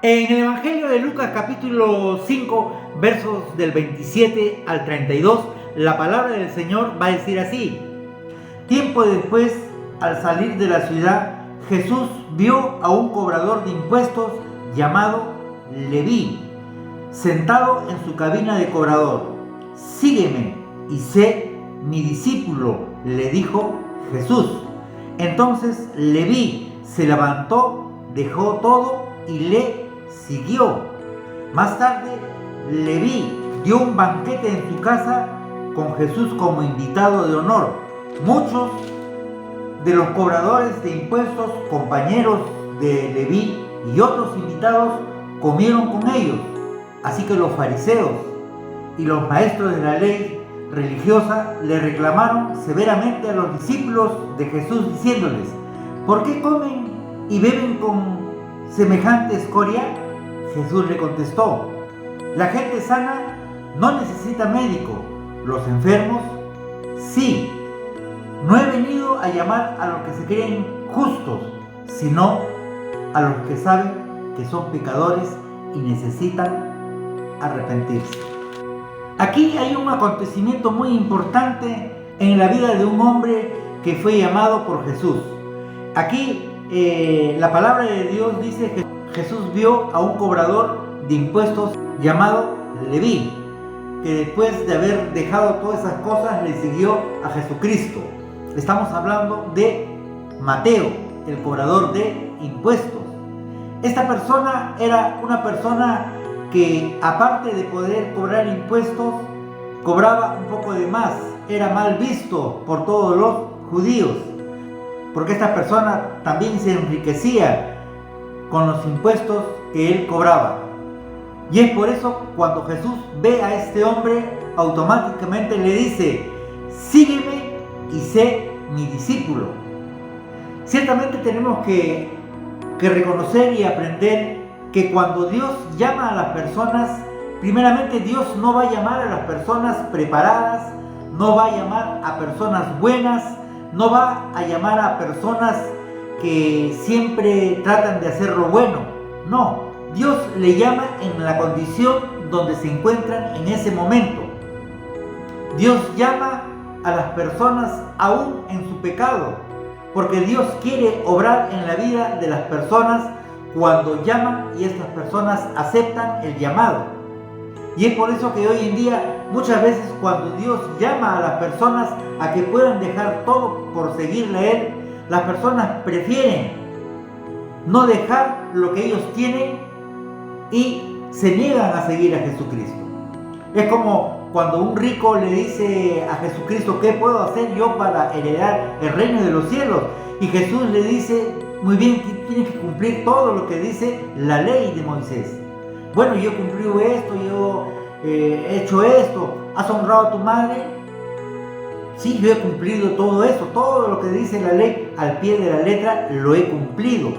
En el Evangelio de Lucas capítulo 5, versos del 27 al 32, la palabra del Señor va a decir así: tiempo después, al salir de la ciudad, Jesús vio a un cobrador de impuestos llamado Leví, sentado en su cabina de cobrador. Sígueme y sé mi discípulo, le dijo Jesús. Entonces Leví se levantó, dejó todo y le siguió. Más tarde, Leví dio un banquete en su casa con Jesús como invitado de honor. Muchos de los cobradores de impuestos, compañeros de Leví y otros invitados, comieron con ellos. Así que los fariseos y los maestros de la ley religiosa le reclamaron severamente a los discípulos de Jesús, diciéndoles: ¿por qué comen y beben con semejante escoria? Jesús le contestó: la gente sana no necesita médico, los enfermos sí. No he venido a llamar a los que se creen justos, sino a los que saben que son pecadores y necesitan arrepentirse. Aquí hay un acontecimiento muy importante en la vida de un hombre que fue llamado por Jesús. Aquí la palabra de Dios dice que Jesús vio a un cobrador de impuestos llamado Leví, que después de haber dejado todas esas cosas le siguió a Jesucristo. Estamos hablando de Mateo, el cobrador de impuestos. Esta persona era una persona que, aparte de poder cobrar impuestos, cobraba un poco de más. Era mal visto por todos los judíos, porque esta persona también se enriquecía con los impuestos que él cobraba. Y es por eso cuando Jesús ve a este hombre, automáticamente le dice: sígueme y sé mi discípulo. Ciertamente tenemos que reconocer y aprender que cuando Dios llama a las personas, primeramente Dios no va a llamar a las personas preparadas, no va a llamar a personas buenas, no va a llamar a personas que siempre tratan de hacer lo bueno. No, Dios le llama en la condición donde se encuentran en ese momento. Dios llama a las personas aún en su pecado, porque Dios quiere obrar en la vida de las personas cuando llaman y estas personas aceptan el llamado. Y es por eso que hoy en día, muchas veces cuando Dios llama a las personas a que puedan dejar todo por seguirle a Él, las personas prefieren no dejar lo que ellos tienen y se niegan a seguir a Jesucristo. Es como cuando un rico le dice a Jesucristo: ¿qué puedo hacer yo para heredar el reino de los cielos? Y Jesús le dice: muy bien, tienes que cumplir todo lo que dice la ley de Moisés. Bueno, yo he cumplido esto, yo he hecho esto. ¿Has honrado a tu madre? Sí, yo he cumplido todo eso, todo lo que dice la ley al pie de la letra lo he cumplido.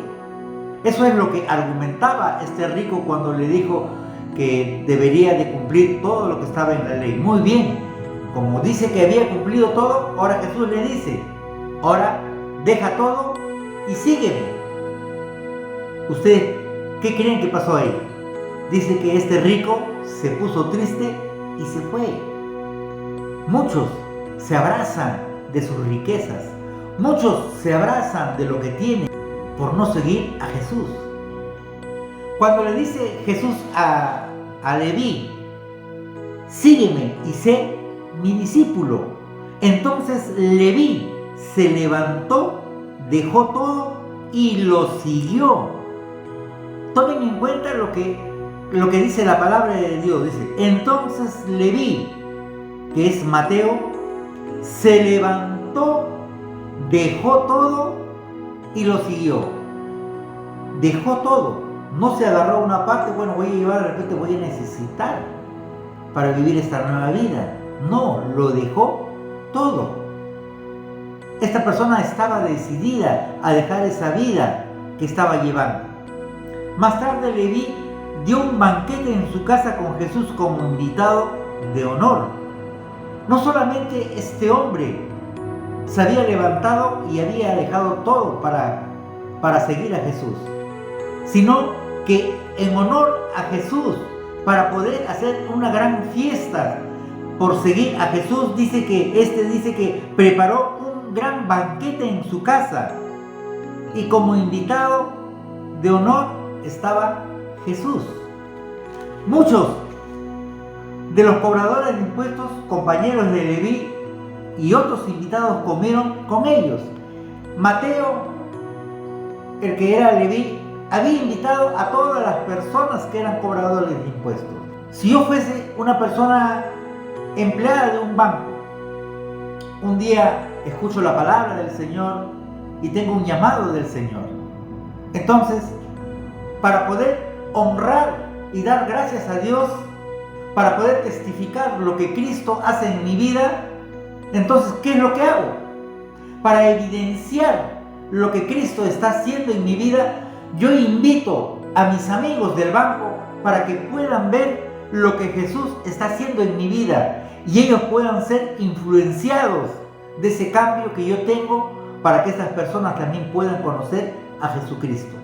Eso es lo que argumentaba este rico cuando le dijo que debería de cumplir todo lo que estaba en la ley. Muy bien, como dice que había cumplido todo, ahora Jesús le dice: ahora deja todo y sígueme. ¿Ustedes qué creen que pasó ahí? Dice que este rico se puso triste y se fue. Muchos se abrazan de sus riquezas, muchos se abrazan de lo que tienen por no seguir a Jesús. Cuando le dice Jesús a Leví: sígueme y sé mi discípulo, entonces Leví se levantó, dejó todo y lo siguió. Tomen en cuenta lo que dice la palabra de Dios. Dice: entonces Leví, que es Mateo, se levantó, dejó todo y lo siguió. Dejó todo. No se agarró a una parte: bueno, voy a llevar, de repente voy a necesitar para vivir esta nueva vida. No, lo dejó todo. Esta persona estaba decidida a dejar esa vida que estaba llevando. Más tarde Leví dio un banquete en su casa con Jesús como invitado de honor. No solamente este hombre se había levantado y había dejado todo para seguir a Jesús, sino que en honor a Jesús, para poder hacer una gran fiesta por seguir a Jesús, dice que preparó un gran banquete en su casa, y como invitado de honor estaba Jesús. Muchos de los cobradores de impuestos, compañeros de Leví y otros invitados comieron con ellos. Mateo, el que era Leví, había invitado a todas las personas que eran cobradores de impuestos. Si yo fuese una persona empleada de un banco, un día escucho la palabra del Señor y tengo un llamado del Señor. Entonces, para poder honrar y dar gracias a Dios, para poder testificar lo que Cristo hace en mi vida, entonces, ¿qué es lo que hago? Para evidenciar lo que Cristo está haciendo en mi vida, yo invito a mis amigos del banco para que puedan ver lo que Jesús está haciendo en mi vida y ellos puedan ser influenciados de ese cambio que yo tengo, para que estas personas también puedan conocer a Jesucristo.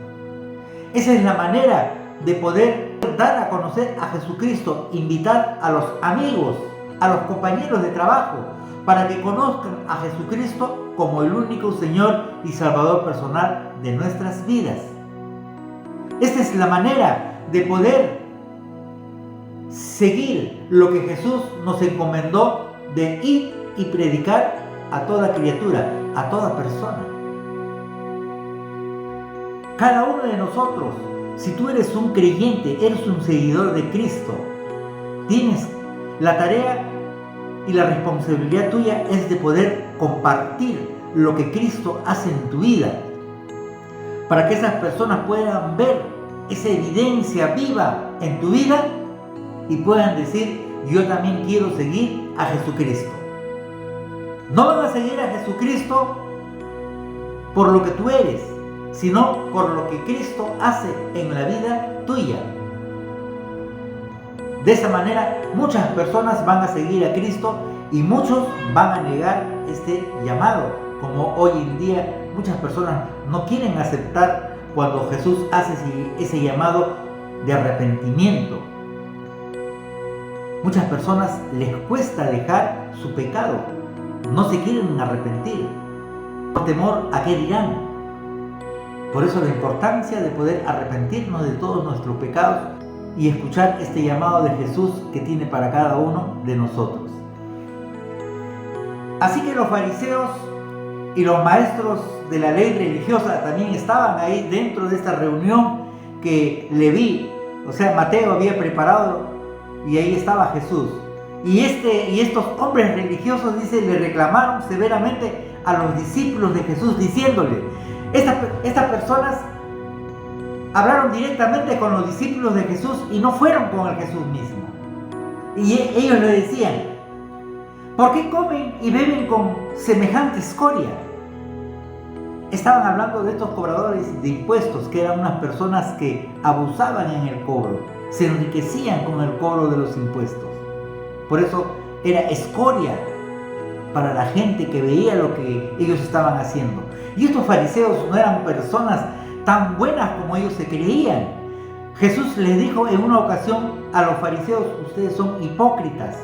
Esa es la manera de poder dar a conocer a Jesucristo, invitar a los amigos, a los compañeros de trabajo, para que conozcan a Jesucristo como el único Señor y Salvador personal de nuestras vidas. Esta es la manera de poder seguir lo que Jesús nos encomendó, de ir y predicar a toda criatura, a toda persona. Cada uno de nosotros, si tú eres un creyente, eres un seguidor de Cristo, tienes la tarea y la responsabilidad tuya es de poder compartir lo que Cristo hace en tu vida, para que esas personas puedan ver esa evidencia viva en tu vida y puedan decir: yo también quiero seguir a Jesucristo. No van a seguir a Jesucristo por lo que tú eres, sino por lo que Cristo hace en la vida tuya. De esa manera, muchas personas van a seguir a Cristo y muchos van a negar este llamado. Como hoy en día muchas personas no quieren aceptar cuando Jesús hace ese llamado de arrepentimiento. Muchas personas les cuesta dejar su pecado, no se quieren arrepentir por temor a qué dirán. Por eso la importancia de poder arrepentirnos de todos nuestros pecados y escuchar este llamado de Jesús que tiene para cada uno de nosotros. Así que los fariseos y los maestros de la ley religiosa también estaban ahí dentro de esta reunión que Leví, o sea Mateo, había preparado, y ahí estaba Jesús. Y estos hombres religiosos, dice, le reclamaron severamente a los discípulos de Jesús, diciéndole: estas personas hablaron directamente con los discípulos de Jesús y no fueron con el Jesús mismo. Y ellos le decían: ¿por qué comen y beben con semejante escoria? Estaban hablando de estos cobradores de impuestos, que eran unas personas que abusaban en el cobro, se enriquecían con el cobro de los impuestos. Por eso era escoria para la gente que veía lo que ellos estaban haciendo. Y estos fariseos no eran personas tan buenas como ellos se creían. Jesús les dijo en una ocasión a los fariseos: ustedes son hipócritas.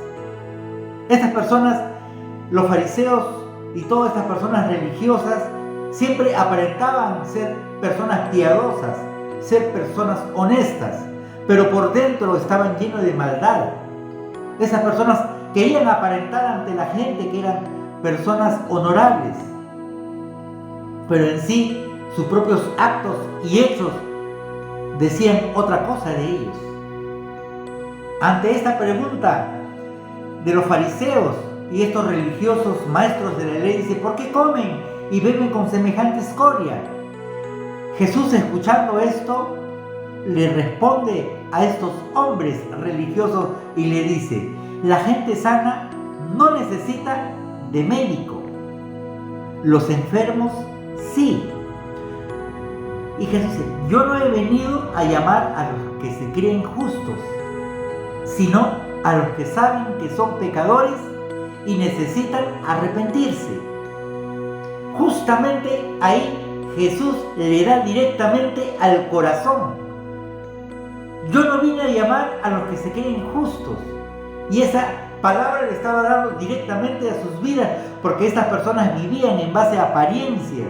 Estas personas, los fariseos y todas estas personas religiosas, siempre aparentaban ser personas piadosas, ser personas honestas, pero por dentro estaban llenos de maldad. Esas personas querían aparentar ante la gente que eran personas honorables, pero en sí sus propios actos y hechos decían otra cosa de ellos. Ante esta pregunta de los fariseos y estos religiosos maestros de la ley, dice: ¿por qué comen y beben con semejante escoria? Jesús, escuchando esto, le responde a estos hombres religiosos y le dice: la gente sana no necesita de médico, los enfermos sí. Y Jesús dice: yo no he venido a llamar a los que se creen justos, sino a los que saben que son pecadores y necesitan arrepentirse. Justamente ahí Jesús le da directamente al corazón Yo no vine a llamar a los que se creen justos. Y esa palabra le estaba dando directamente a sus vidas, porque estas personas vivían en base a apariencias.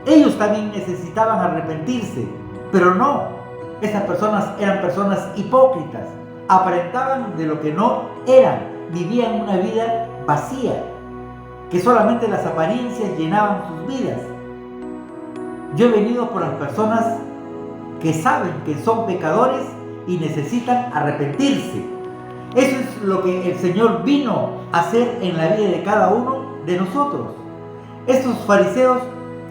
Ellos también necesitaban arrepentirse, pero no. Estas personas eran personas hipócritas, aparentaban de lo que no eran, vivían una vida vacía, que solamente las apariencias llenaban sus vidas. Yo he venido por las personas que saben que son pecadores y necesitan arrepentirse. Eso es lo que el Señor vino a hacer en la vida de cada uno de nosotros. Estos fariseos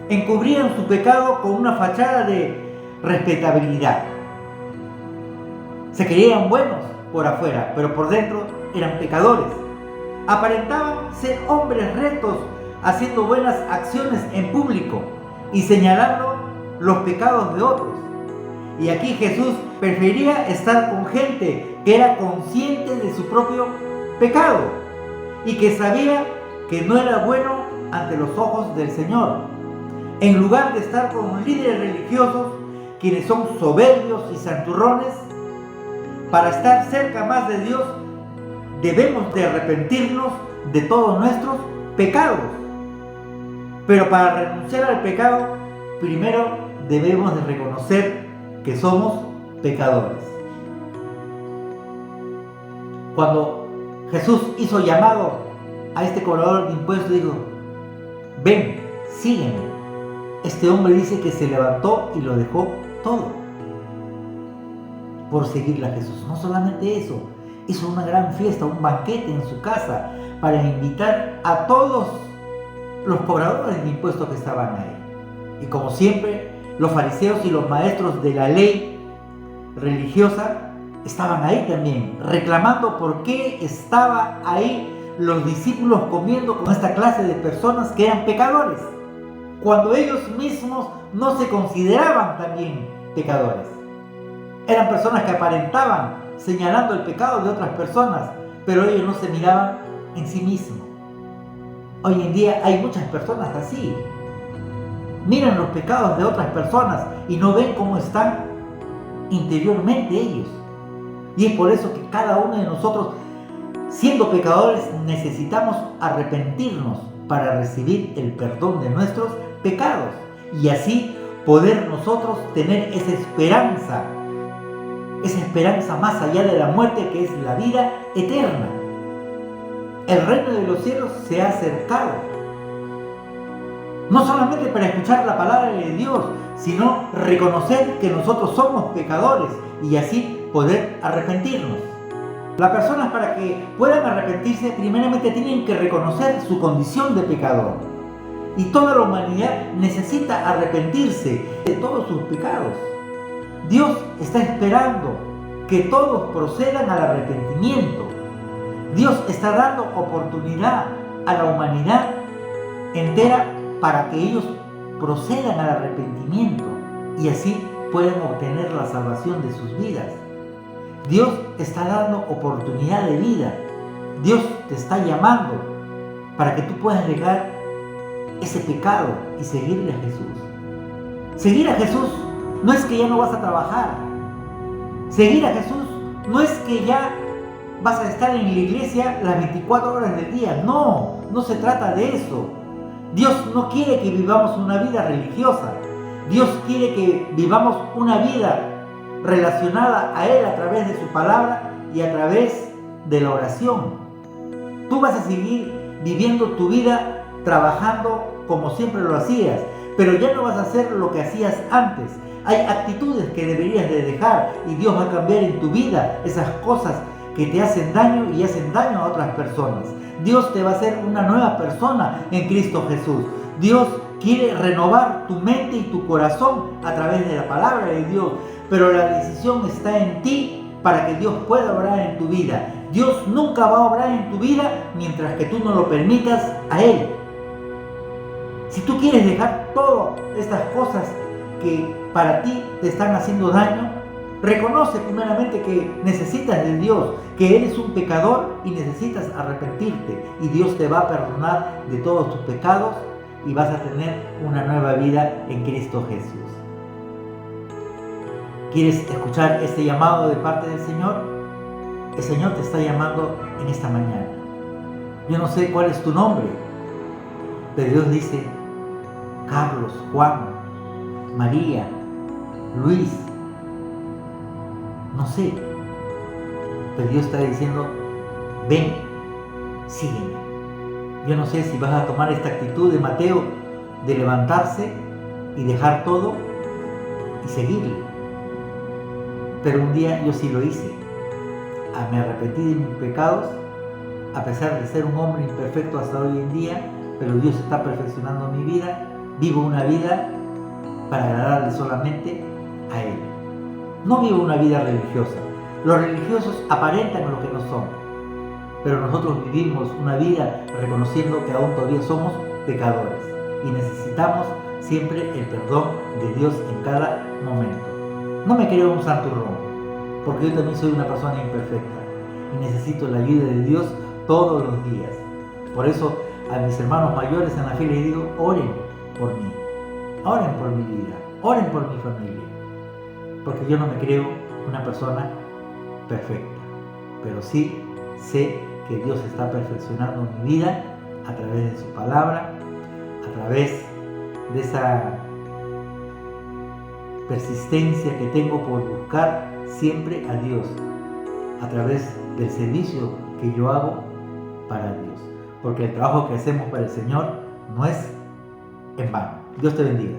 encubrían su pecado con una fachada de respetabilidad. Se creían buenos por afuera, pero por dentro eran pecadores. Aparentaban ser hombres rectos, haciendo buenas acciones en público y señalando los pecados de otros. Y aquí Jesús prefería estar con gente que era consciente de su propio pecado y que sabía que no era bueno ante los ojos del Señor, en lugar de estar con líderes religiosos quienes son soberbios y santurrones. Para estar cerca más de Dios debemos de arrepentirnos de todos nuestros pecados. Pero para renunciar al pecado, primero debemos de reconocer que somos pecadores. Cuando Jesús hizo llamado a este cobrador de impuestos, dijo: ven, sígueme. Este hombre dice que se levantó y lo dejó todo por seguirle a Jesús. No solamente eso, hizo una gran fiesta, un banquete en su casa para invitar a todos los cobradores de impuestos que estaban ahí. Y como siempre, los fariseos y los maestros de la ley religiosa estaban ahí también, reclamando por qué estaban ahí los discípulos comiendo con esta clase de personas que eran pecadores, cuando ellos mismos no se consideraban también pecadores. Eran personas que aparentaban señalando el pecado de otras personas, pero ellos no se miraban en sí mismos. Hoy en día hay muchas personas así. Miran los pecados de otras personas y no ven cómo están interiormente ellos. Y es por eso que cada uno de nosotros, siendo pecadores, necesitamos arrepentirnos para recibir el perdón de nuestros pecados y así poder nosotros tener esa esperanza más allá de la muerte, que es la vida eterna. El reino de los cielos se ha acercado. No solamente para escuchar la palabra de Dios, sino reconocer que nosotros somos pecadores y así poder arrepentirnos. Las personas, para que puedan arrepentirse, primeramente tienen que reconocer su condición de pecador. Y toda la humanidad necesita arrepentirse de todos sus pecados. Dios está esperando que todos procedan al arrepentimiento. Dios está dando oportunidad a la humanidad entera para que ellos procedan al arrepentimiento y así puedan obtener la salvación de sus vidas. Dios está dando oportunidad de vida. Dios te está llamando para que tú puedas dejar ese pecado y seguirle a Jesús. Seguir a Jesús no es que ya no vas a trabajar. Seguir a Jesús no es que ya vas a estar en la iglesia las 24 horas del día. No se trata de eso. Dios no quiere que vivamos una vida religiosa. Dios quiere que vivamos una vida relacionada a Él a través de su palabra y a través de la oración. Tú vas a seguir viviendo tu vida trabajando como siempre lo hacías, pero ya no vas a hacer lo que hacías antes. Hay actitudes que deberías de dejar y Dios va a cambiar en tu vida esas cosas que te hacen daño y hacen daño a otras personas. Dios te va a hacer una nueva persona en Cristo Jesús. Dios quiere renovar tu mente y tu corazón a través de la palabra de Dios, pero la decisión está en ti para que Dios pueda obrar en tu vida. Dios nunca va a obrar en tu vida mientras que tú no lo permitas a Él. Si tú quieres dejar todas estas cosas que para ti te están haciendo daño, reconoce primeramente que necesitas de Dios, que eres un pecador y necesitas arrepentirte, y Dios te va a perdonar de todos tus pecados y vas a tener una nueva vida en Cristo Jesús. ¿Quieres escuchar este llamado de parte del Señor? El Señor te está llamando en esta mañana. Yo no sé cuál es tu nombre, pero Dios dice: Carlos, Juan, María, Luis, no sé, pero Dios está diciendo: ven, sígueme. Yo no sé si vas a tomar esta actitud de Mateo, de levantarse y dejar todo y seguirle. Pero un día yo sí lo hice. Me arrepentí de mis pecados, a pesar de ser un hombre imperfecto hasta hoy en día, pero Dios está perfeccionando mi vida. Vivo una vida para agradarle solamente a Él. No vivo una vida religiosa. Los religiosos aparentan lo que no son, pero nosotros vivimos una vida reconociendo que aún todavía somos pecadores y necesitamos siempre el perdón de Dios en cada momento. No me creo un santurrón, porque yo también soy una persona imperfecta y necesito la ayuda de Dios todos los días. Por eso a mis hermanos mayores en la fe les digo: oren por mí, oren por mi vida, oren por mi familia, porque yo no me creo una persona perfecta, pero sí sé que Dios está perfeccionando mi vida a través de su palabra, a través de esa persistencia que tengo por buscar siempre a Dios, a través del servicio que yo hago para Dios, porque el trabajo que hacemos para el Señor no es en vano. Dios te bendiga.